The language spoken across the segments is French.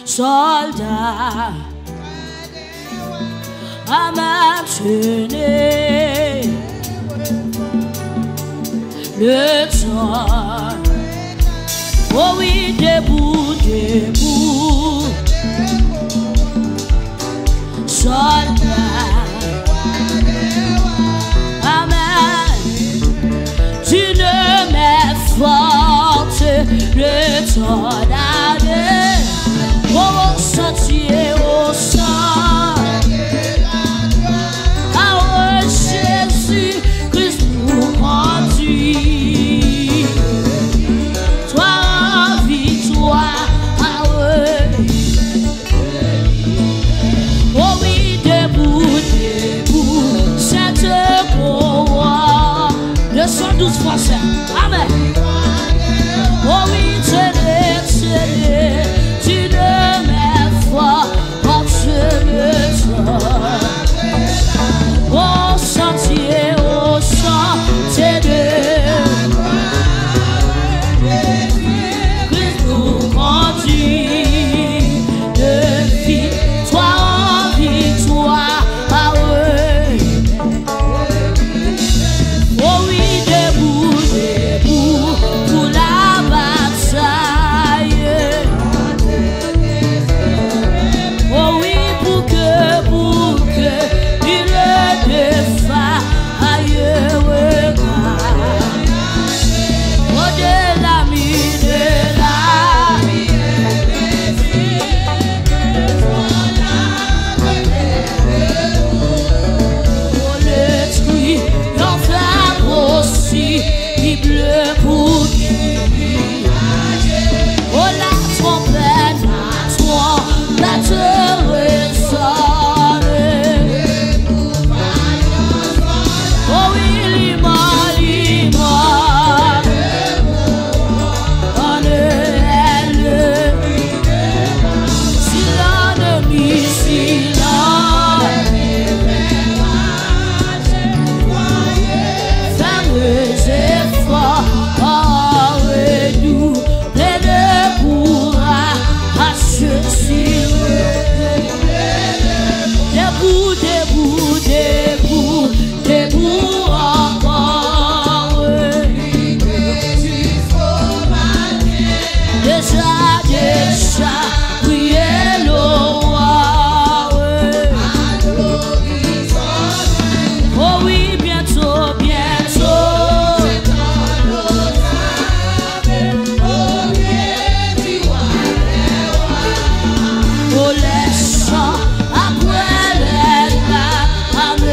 Soldat à maintenir le temps. Oh oui, debout, debout, soldat. Amen. Tu ne mets forte le tornade. Oh, sentier au sang. Ah, oh, Jésus Christ nous conduit. Toi en victoire. Ah, oh oui, debout, debout. Cette courroie. 212 Français. Amen. Oh oui, tenez, tenez. Tu ne mets foi en le temps. Au sentier, au sentier de Christ nous conduit de victoire en victoire. Ah ouais. Oh oui, debout, debout pour la bataille. Oh oui, pour que il le défaille. Oh, de la oh, le truc, l'enflamme aussi, il bleu pour qui. Oh, la trompette résonne. Oh oui, l'immense, on est le fameux effort, oh, et nous, les deux pourra à ceci. Debout, debout, debout, debout encore. Déjà, priez le roi. Oh oui, bientôt, bientôt. Oh, les chants après les larmes,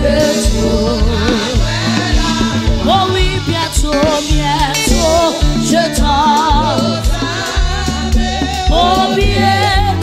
le tour. Oh oui, bientôt, bientôt, je t'en. Oh bien.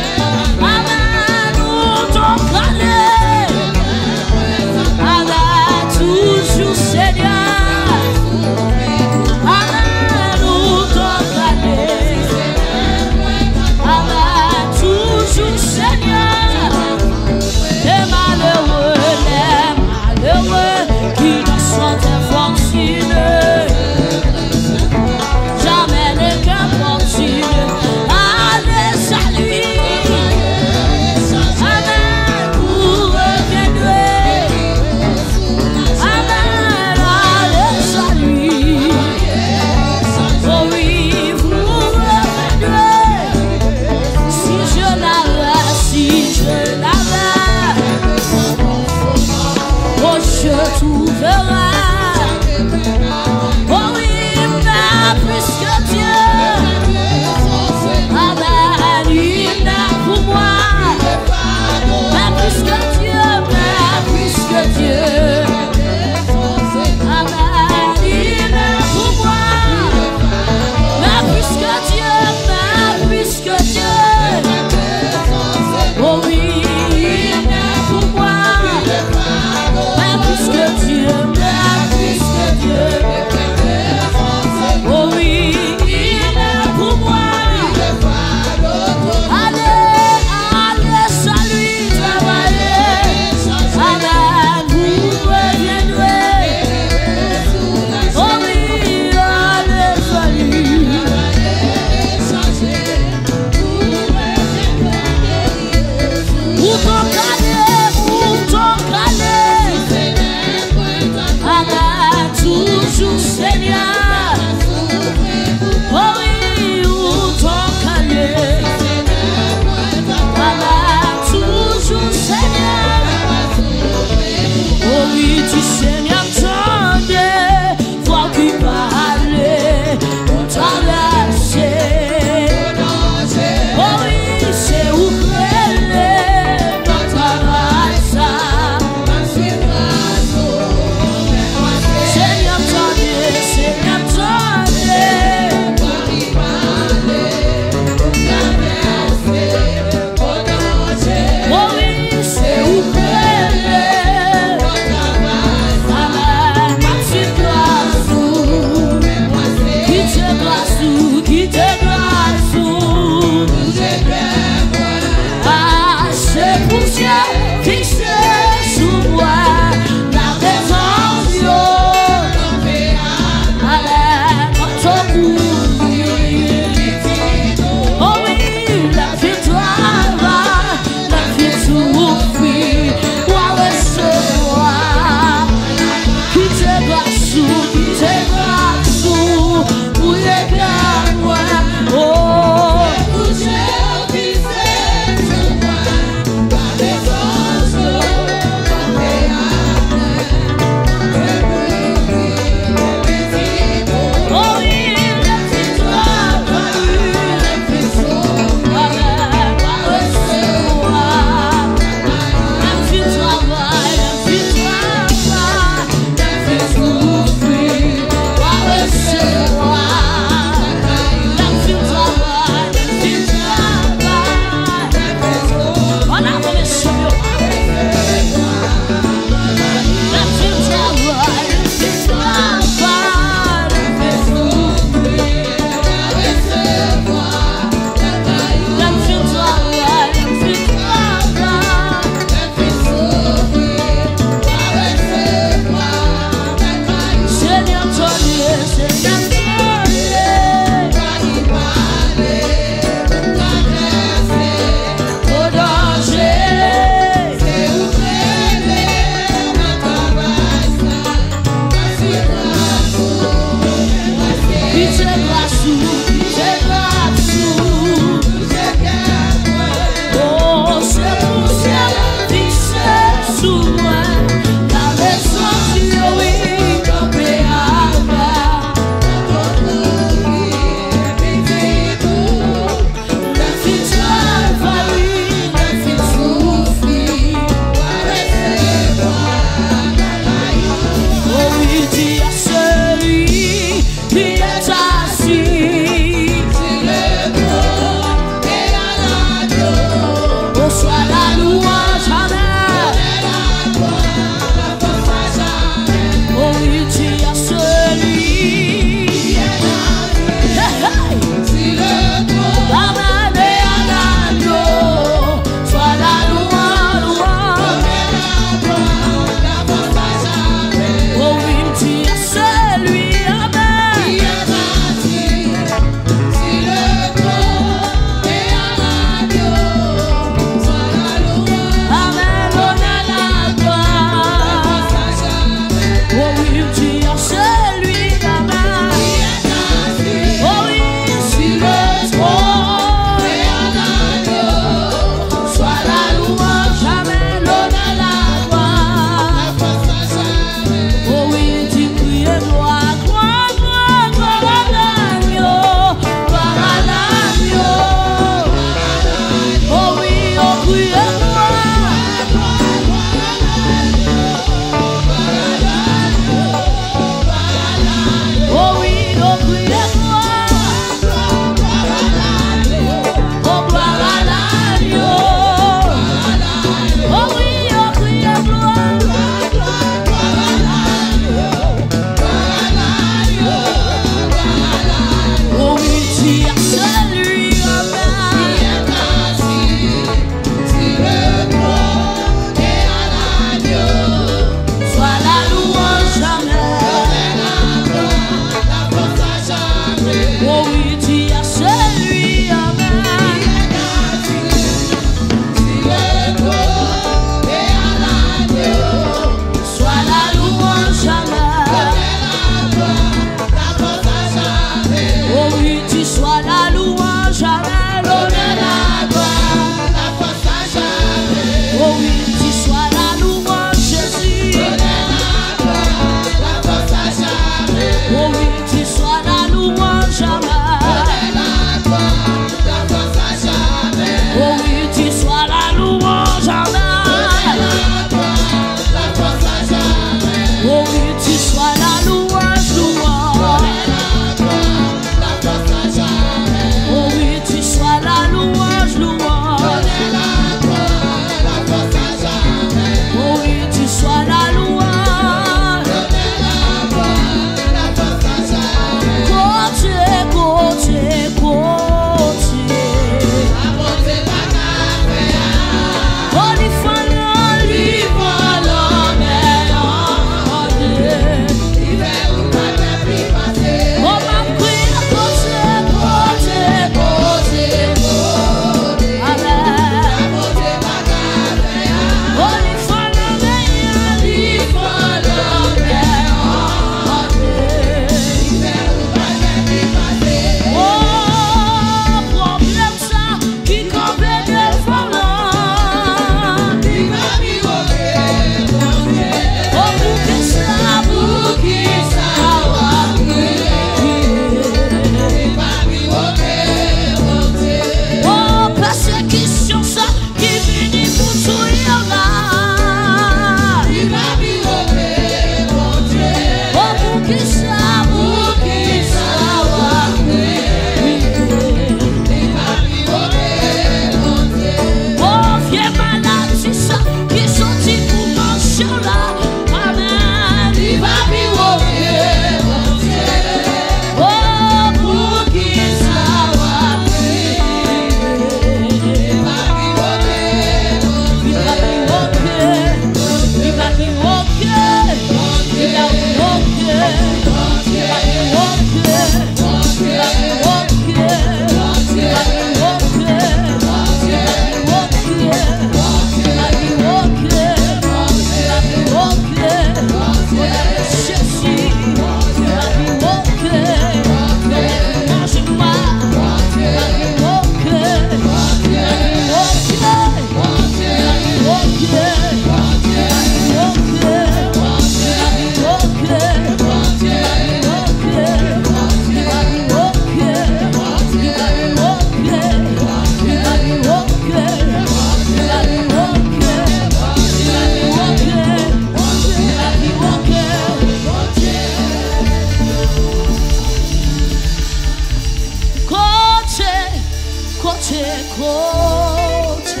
côté,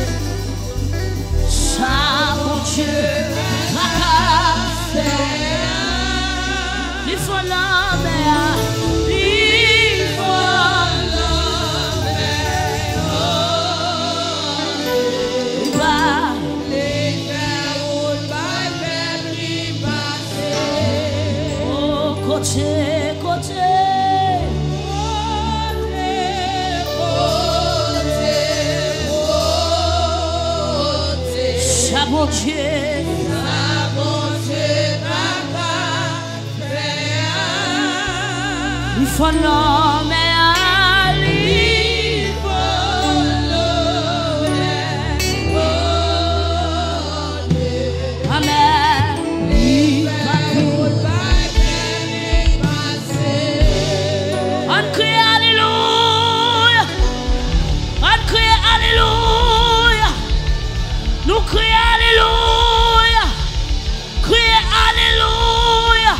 ça mon Dieu n'a qu'à faire. Il faut l'homme, il faut l'homme. Les faire au côté, côté. Mon Dieu, il faut l'homme Amen. On crie Alléluia. On crie Alléluia. Nous crions Alléluia. Criez Alléluia.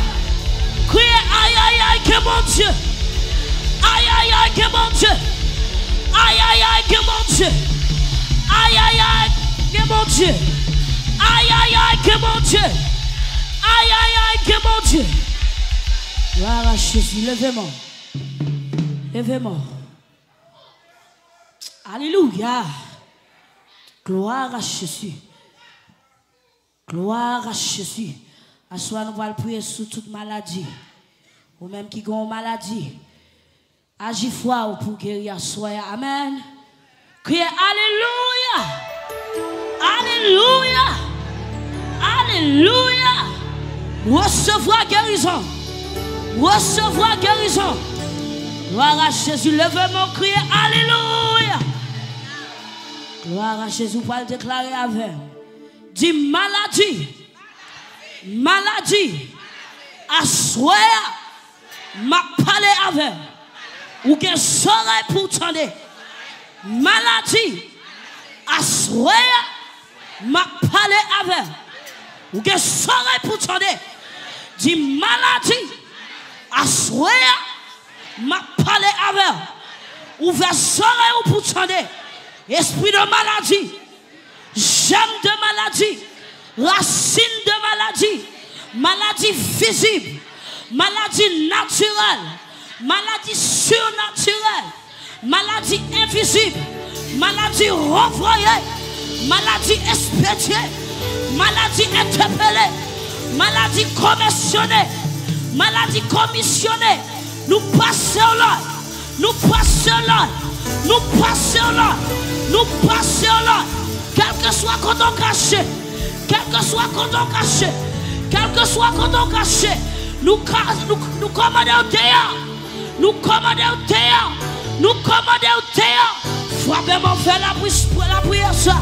Criez aïe aïe aïe que mon Dieu. Aïe aïe aïe que mon Dieu. Aïe aïe aïe que mon Dieu. Aïe aïe aïe que mon Dieu. Aïe aïe aïe que mon Dieu. Aïe aïe aïe que mon Dieu. Gloire à Jésus. Levez-moi. Levez-moi. Alléluia. Gloire à Jésus. Gloire à Jésus. À soi, nous allons prier sur toute maladie. Ou même qui ont maladie. Agis foi pour guérir soi. Amen. Criez Alléluia. Alléluia. Alléluia. Recevoir guérison. Recevoir guérison. Gloire à Jésus. Levez-moi, criez Alléluia. Gloire à Jésus, pour le déclarer avec. Dis maladie. Maladie. À soi, m'a parlé avec. Ou que saurait pour tendre. Maladie. À soi, m'a parlé avec. Ou que saurait pour tendre. Dis maladie. À soi, m'a parlé avec. Ou que saurait pour tendre. Esprit de maladie, germe de maladie, racine de maladie, maladie visible, maladie naturelle, maladie surnaturelle, maladie invisible, maladie renvoyée, maladie expédiée, maladie interpellée, maladie commissionnée, maladie commissionnée. Nous passons là, nous passons là. Nous passons là, nous passons là, quel que soit quand on caché, quel que soit quand on caché, quel que soit quand on caché, nous commandons au théâtre, nous commandons au théâtre, nous commandons au théâtre. Frappez-moi, faire la prière, ça.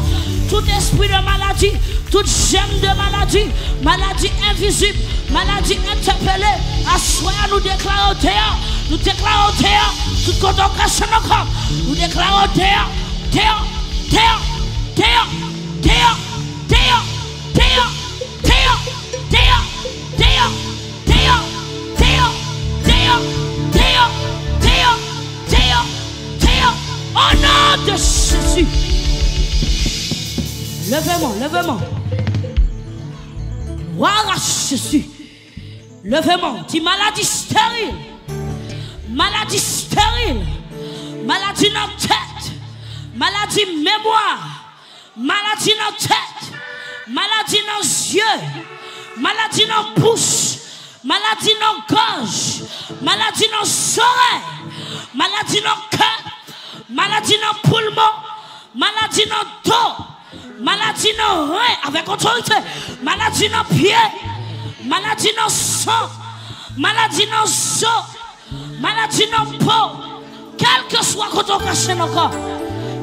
Tout esprit de maladie, toute germe de maladie, maladie invisible, maladie interpellée, à soi nous déclarons au théâtre, nous déclarons au théâtre, tout quand on cache nos corps, nous déclarons au théâtre, théâtre, théâtre, théâtre, théâtre, théâtre, théâtre, théâtre, théâtre, théâtre, théâtre, théâtre, théâtre, théâtre, théâtre, théâtre, théâtre, au nom de Jésus. Levez-moi, levez-moi. Gloire à Jésus. Levez-moi. Dis maladie stérile. Maladie stérile. Maladie dans la tête. Maladie mémoire. Maladie dans la tête. Maladie dans les yeux. Maladie dans la bouche. Maladie dans la gorge. Maladie dans les oreilles. Maladie dans le cœur. Maladie dans le poumon. Maladie dans le dos. Maladie dans le rein avec autorité, maladie dans le pied, maladie dans le sang, maladie dans le sang, maladie dans le peau, quel que soit quand on cache nos corps,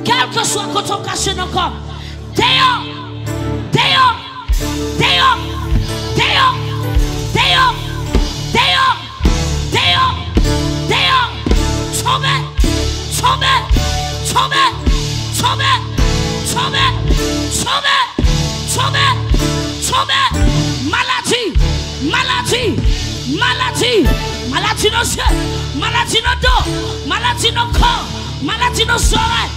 quel que soit quand on cache nos corps, dehors, dehors, dehors, dehors, dehors, dehors, dehors, dehors, tombez, tombez, tombez, tombez, tombez. Tombez, tombez, tombez, maladie, maladie, maladie, maladie dans les yeux, maladie dans le dos, maladie dans le corps, maladie dans les oreilles,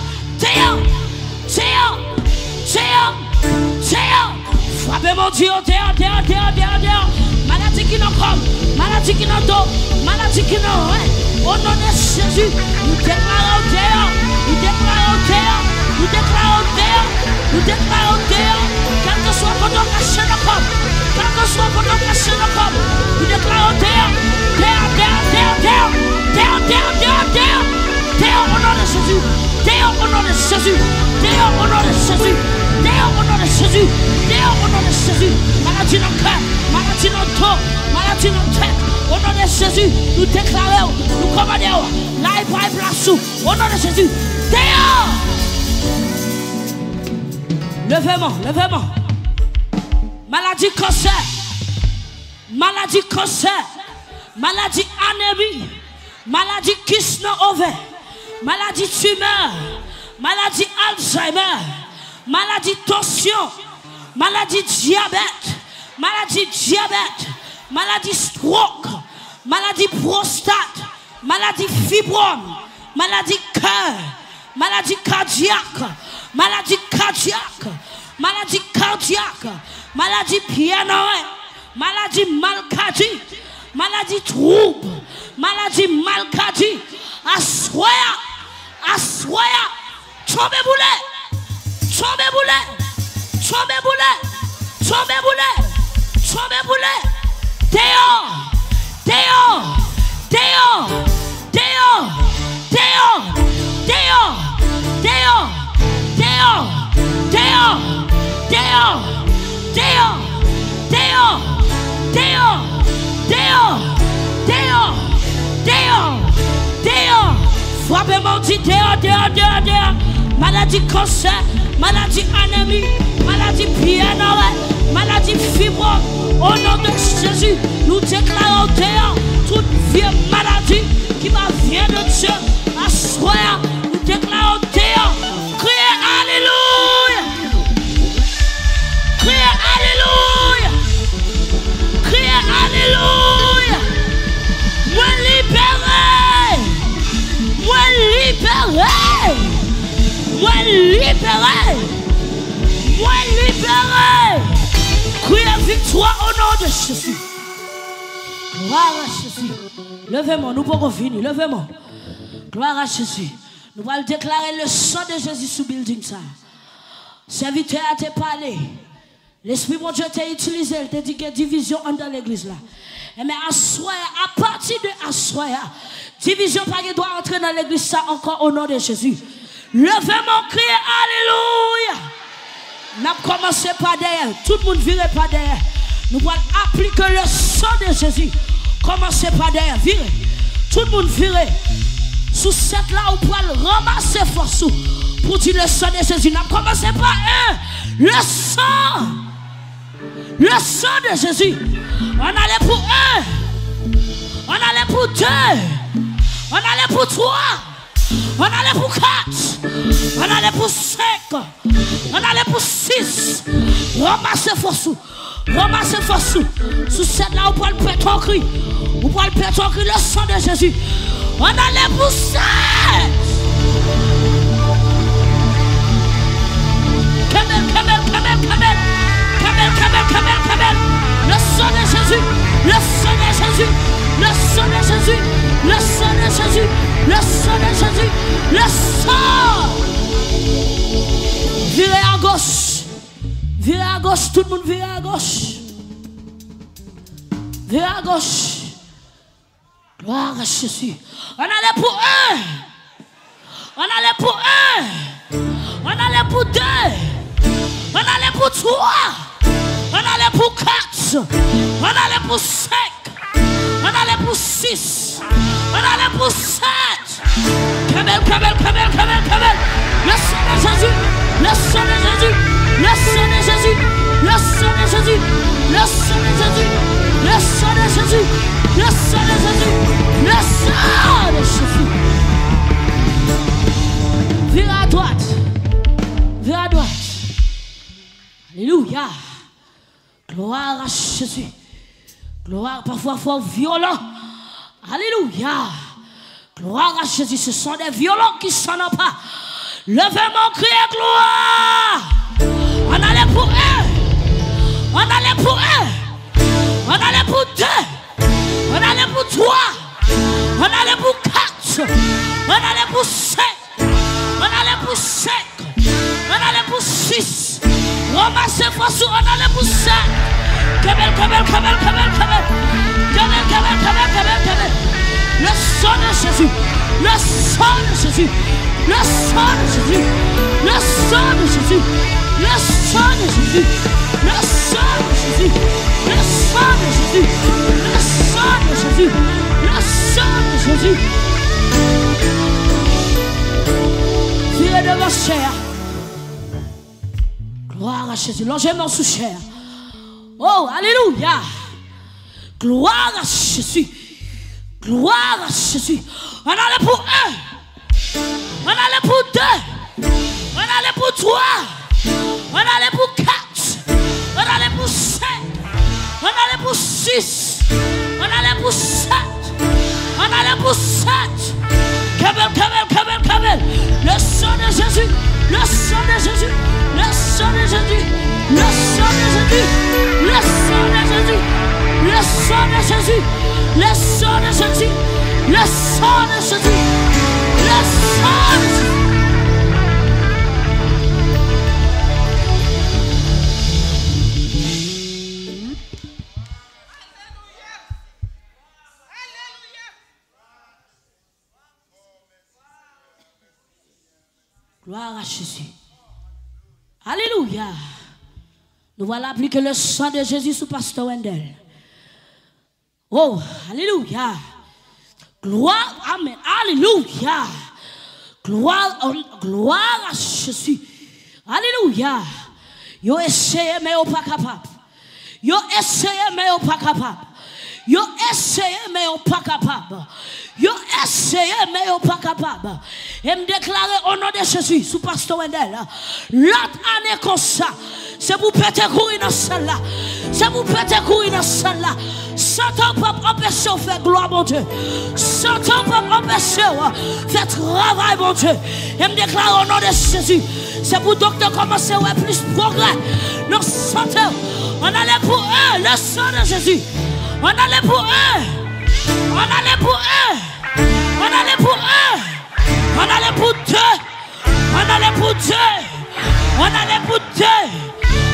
Frappez mon Dieu, dehors. Maladie qui nous comme, maladie qui nous dos, maladie qui nous ouais. Au nom de Jésus, nous déclarons dehors, nous déclarons dehors, nous déclarons dehors, nous déclarons dehors. Quel que soit votre caché de comme, quel que soit votre caché de comme, nous déclarons dehors, dehors au nom de Jésus, dehors au nom de Jésus, dehors au nom de Jésus, dehors au nom de Jésus, dehors au nom de Jésus. Maladie dans le cœur, maladie dans le dos, maladie dans la tête. Au nom de Jésus, nous déclarons, nous commandons, là il prend place sous. Au nom de Jésus, dehors. Levez-moi. Maladie cancer, maladie anémie, maladie kyste ovaire, maladie tumeur, maladie Alzheimer, maladie tension, maladie diabète, maladie stroke, maladie prostate, maladie fibrome, maladie cœur, maladie cardiaque, maladie pianoïde, maladie malcadie, maladie trouble, maladie malcadie, assoya, tombez boulet, dehors, frappez mon Dieu, dehors. Maladie cancer, maladie anémie, maladie pianoïde, maladie fibrome. Au nom de Jésus, nous déclarons dehors toute vieille maladie qui va venir de Dieu. Assoya, nous déclarons dehors. Criez Alléluia. Criez Alléluia. Moi libéré. Criez victoire au nom de Jésus. Gloire à Jésus. Levez-moi, nous pouvons finir. Levez-moi. Gloire à Jésus. Nous allons déclarer le sang de Jésus sous le building. Serviteur a te parlé. L'Esprit de Dieu t'a utilisé. Il t'a dit qu'il y a division dans l'église là. Mais à partir de Assoya, division pas doit entrer dans l'église ça encore au nom de Jésus. Levez-moi, criez Alléluia. Nous avons commencé par derrière. Tout le monde virait par derrière. Nous allons appliquer le sang de Jésus. Commencez par derrière. Virez. Tout le monde virait. Sous cette là, on peut ramasser force pour dire le sang de Jésus. Nous avons commencé par un. Le sang. Le sang de Jésus. On allait pour un. On allait pour deux. On allait pour trois. On allait pour 4, on allait pour 5, on allait pour 6. Ramassez force. Sous cette là, on peut le péter en cri. On peut le péter en cri le sang de Jésus. On allait pour 7. Camel. Le sang de Jésus. Le sang de Jésus. Le sang de Jésus. Le sang de Jésus. Le sang de Jésus. Le sang. Virez à gauche. Virez à gauche. Tout le monde virez à gauche. Virez à gauche. Gloire à Jésus. On allait pour 1. On allait pour 1. On allait pour 2. On allait pour 3. On allait pour 4. On allait pour 5. On allait pour 6. On allait pour 7. Camel. Le sang de Jésus. Le sang de Jésus. Le sang de Jésus. Le sang de Jésus. Le sang de Jésus. Le sang de Jésus. Le sang de Jésus. Le sang de Jésus. Vire à droite. Alléluia. Gloire à Jésus. Gloire, parfois fort violent. Alléluia. Gloire à Jésus. Ce sont des violents qui s'en emparent. Levez mon cri et gloire. On allait pour un. On allait pour un. On allait pour deux. On allait pour trois. On allait pour quatre. On allait pour cinq. On allait pour cinq. On allait pour six. Ramassez François, on allait pour cinq. Kabel. Le sang de Jésus. Le sang de Jésus. Le sang de Jésus. Le sang de Jésus. Le sang de Jésus. Le sang de Jésus. Le sang de Jésus. Le sang de Jésus. Le sang de Jésus. Tirez de votre chair. Gloire à Jésus. Longez-moi sous chair. Oh, alléluia. Gloire à Jésus. Gloire à Jésus. On allait pour un. On allait pour deux. On allait pour trois. On allait pour quatre. On allait pour cinq. On allait pour six. On allait pour sept. On allait pour sept. Kabel. Le sang de Jésus. Le sang de Jésus. Le sang de Jésus. Le sang de Jésus. Le sang de Jésus. Le sang de Jésus. Le sang de Jésus. Le sang de Jésus. Le sang de Jésus. Gloire à Jésus. Alléluia. Nous voilà appliquer le sang de Jésus sous Pasteur Wendell. Oh, alléluia. Gloire, amen. Alléluia. Gloire à Jésus. Alléluia. Yo essayé mais yo pas capable. Yo essayé mais yo pas capable. Yo essayé mais yo pas capable. Yo essayé mais yo pas capable. Et me déclarer au nom de Jésus sous Pasteur Wendell. L'autre année comme ça, c'est pour péter courir dans celle-là. C'est pour péter courir dans celle-là. Satan peut empêcher de faire gloire, mon Dieu. Satan peut empêcher de faire travail, mon Dieu. Et me déclare au nom de Jésus. C'est pour docteur commencer à avoir plus de progrès. Nous sentons. On allait pour eux, le sang de Jésus. On allait pour eux. On allait pour eux. On allait pour eux. On allait pour deux. On allait pour deux. On allait pour deux.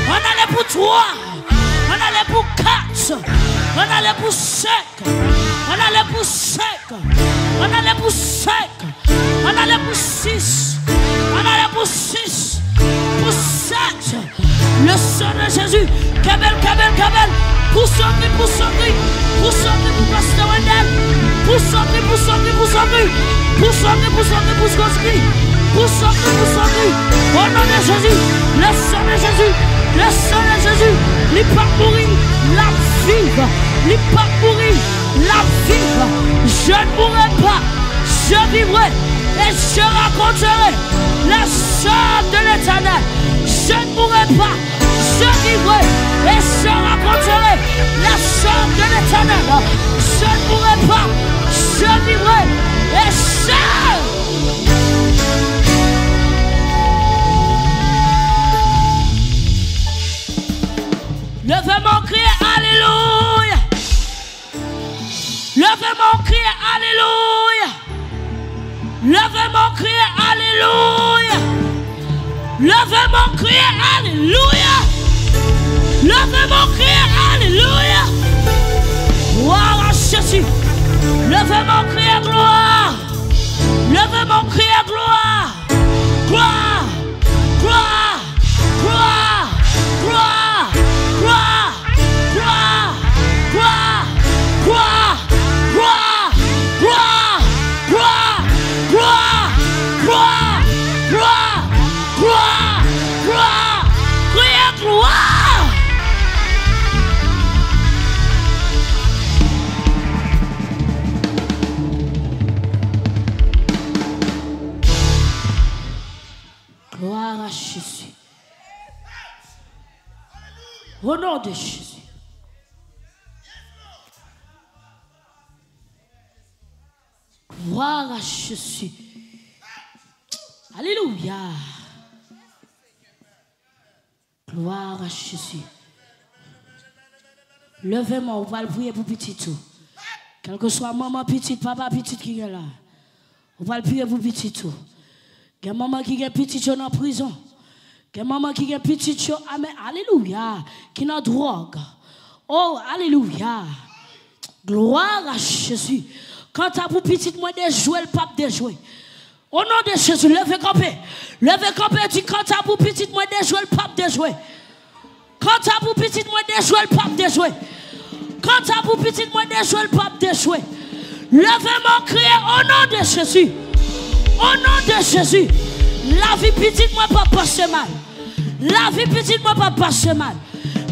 On allait pour trois. On allait pour quatre. On allait pour cinq. On allait pour cinq. On allait pour cinq. On allait pour six. On allait pour six. Pour sept. Le sang de Jésus. Kabel. Pour sortir. Pour Pasteur Wendell. Pour sortir. Pour sortir. Au nom de Jésus. Le sang de Jésus. Le sang de Jésus. Il pas mourir. La vive. Il pas mourir. La vive. Je ne mourrai pas. Je vivrai. Et je raconterai la charte de l'Éternel. Je ne mourrai pas. Je vivrai. Et je raconterai la charte de l'Éternel. Je ne mourrai pas. Je vivrai. Et je... Levez mon cri, alléluia. Levez mon cri, alléluia. Levez mon cri, alléluia. Levez mon cri, alléluia. Levez mon cri, alléluia. Gloire à Jésus. Levez mon cri, gloire. Levez mon cri, gloire. Gloire. Gloire. Gloire. Gloire. Gloire, gloire, gloire, gloire, gloire, gloire, gloire, gloire, gloire, gloire, gloire, gloire, gloire, gloire. Gloire à Jésus. Au nom de Jésus. Gloire à Jésus. Alléluia. Gloire à Jésus. Levez-moi, on va le prier pour petit tout. Quel que soit maman petit, papa petit qui est là. On va le prier pour petit tout. Il y a maman qui est petit en prison. Il y a maman qui est petit, amen, alléluia, qui est dans drogue. Oh, alléluia. Gloire à Jésus. Quand tu as pour petit, moi, déjouer, le pape déjouer. Au nom de Jésus, levez camper. Levez camper, dis quand tu as pour petit, moi, déjouer, le pape déjouer. Quand tu as pour petit, moi, déjouer, le pape déjouer. Quand tu as pour petit, moi, déjouer, le pape déjouer. Levez-moi, crier au nom de Jésus. Au nom de Jésus. La vie petite, moi, pas passer mal. La vie petite, moi, pas passer mal.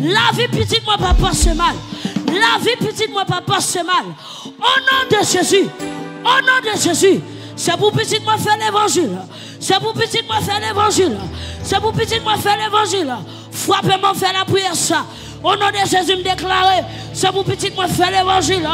La vie petite, moi, pas passer mal. La vie petite, moi, pas passer mal. Au nom de Jésus. Au nom de Jésus. C'est pour petit, moi, faire l'évangile. C'est pour petit, moi, faire l'évangile. C'est pour petit, moi, faire l'évangile. Frappez-moi, faire la prière, ça. Au nom de Jésus, me déclarer. C'est pour petit, moi, faire l'évangile.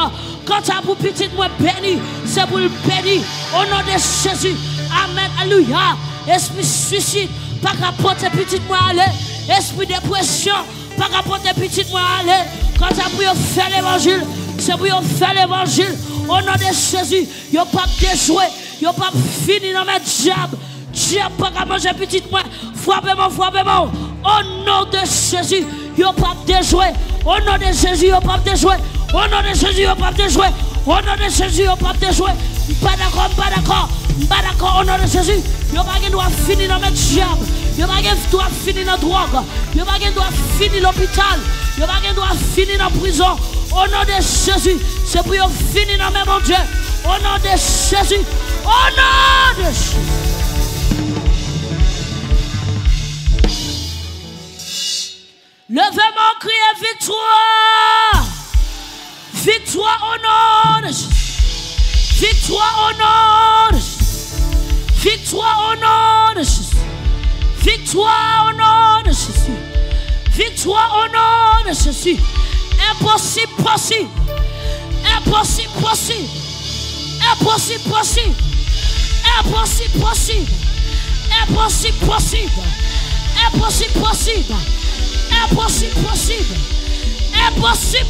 Quand tu as pour petit, moi, béni. C'est pour le béni. Au nom de Jésus. Amen. Alléluia. Esprit suicide, pas qu'à porter petit moi aller. Esprit dépression, pas qu'à porter petit moi aller. Quand tu as pour faire l'évangile, c'est pour faire l'évangile. Au nom de Jésus, il n'y a pas déjoué, il n'y a pas fini dans mes diables. Diable, pas qu'à manger petit moi. Frappez-moi, frappez-moi. Au nom de Jésus, il n'y a pas déjoué. Au nom de Jésus, il n'y a pas déjoué. Au nom de Jésus, il n'y a pas déjoué. Au nom de Jésus, il n'y a pas déjoué. Pas d'accord, pas d'accord. Pas d'accord, au nom de Jésus. Il n'y a pas de droit finir dans mes diables. Il n'y a pas de droit finir dans la drogue. Il n'y a pas de droit finir dans l'hôpital. Il n'y a pas de droit finir dans la prison. Au nom de Jésus, c'est pour finir dans mes mon Dieu. Au nom de Jésus. Au nom de Jésus. Levez-moi, criez victoire. Victoire au nom de Jésus. Victoire au nom de Jésus. Victoire au nom de Jésus. Victoire au nom de Jésus. Victoire au nom de Jésus. Impossible, possible. Impossible, possible. Impossible, possible. Impossible, possible. Impossible, possible. Impossible, possible. Impossible, possible. Impossible,